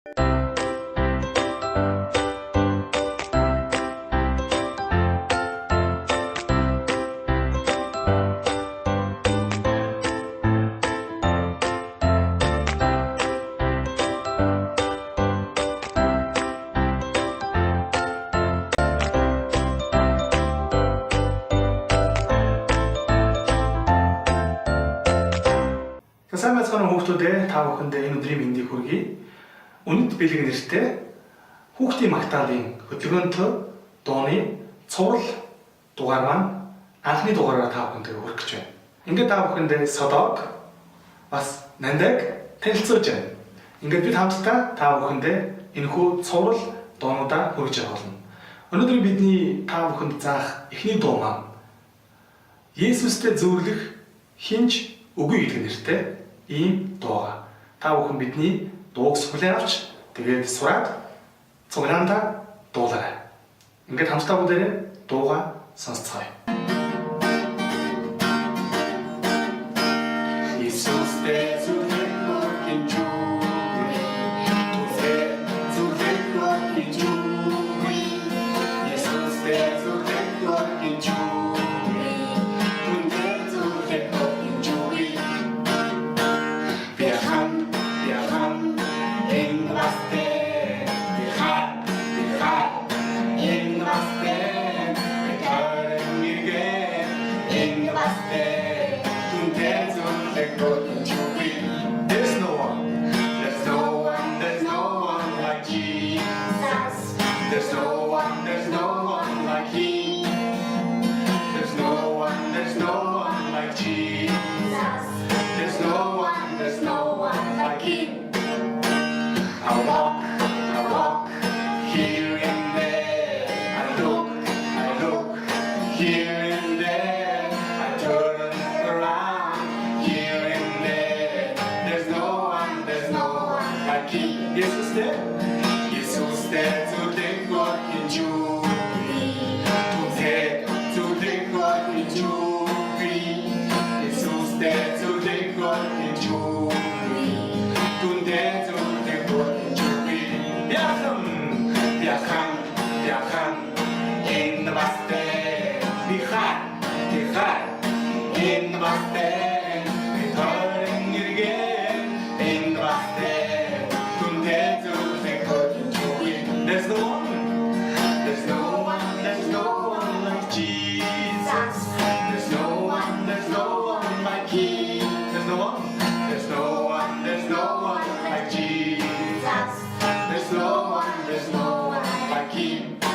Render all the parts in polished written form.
Сайн байцгаана уу хүүхдүүдээ, та бүхэндээ энэ өдрийн мэндийг хүргэе. Үнэт бэлэг нэртэй хүүхдийн магтаалын хөтөлбөөнтэй дууны цуврал дугаар маань анхны дугаараар та бүхэндээ хүргэж байна. Ингээд та бүхэндээ Содог бас Нандаг танилцуулж байна. Ингээд бид хамтдаа та бүхэндээ энэхүү цуврал дуунуудаа хүргэж явуулна. Өнөөдөр бидний та бүхэнд заах эхний дуу маань Есүстэй зөвлөх хинж үгүй гэдэг нэртэй ийм дууга. Та бүхэн бидний дууг сүлээ авч тэгээд сураад цуглаандаа дуулаарай. Ингээд хамтдаа бүгдээрээ дууга сонсцгоё. Есүстэй зөвлөх хинж үгүй. Есүстэй зөвлөх хинж үгүй. Есүстэй зөвлөх хинж үгүй. There's no one like him.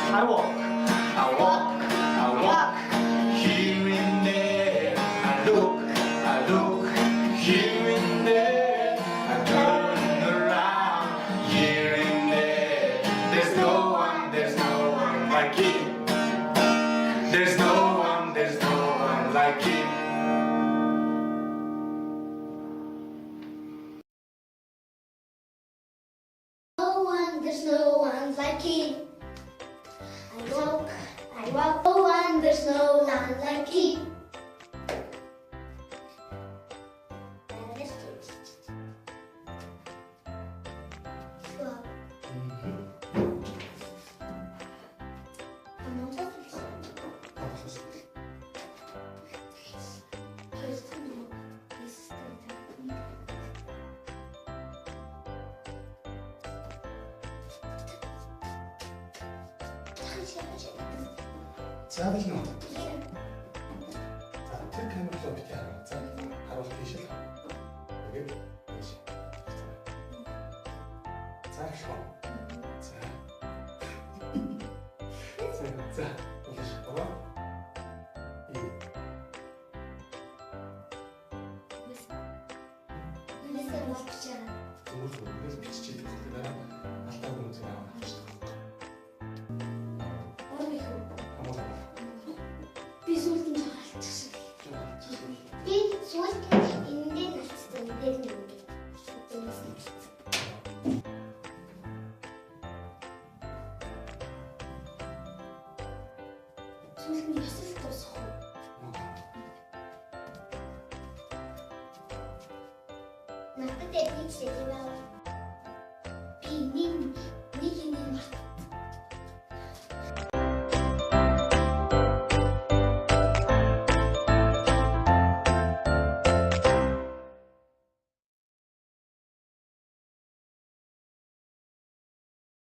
I walk, no one, there's no one like him. За бэлэн үү? За тэр камераа бит яа. За харуул тийш л. Тэгээд тийш. За шоо. За. За. Тийш. Аваа. Нээсээ болчихоо. Зүгээр биччихээ тэгэхээр алтаа хүн зэрэг авах шүү дээ. Би сүүлд нь хаалцсан. Би сүүлд эндээ насцсан дээр нэг. Сүүлд нь ясаж тусах уу? Надад эдгээр юм аа. Би энэний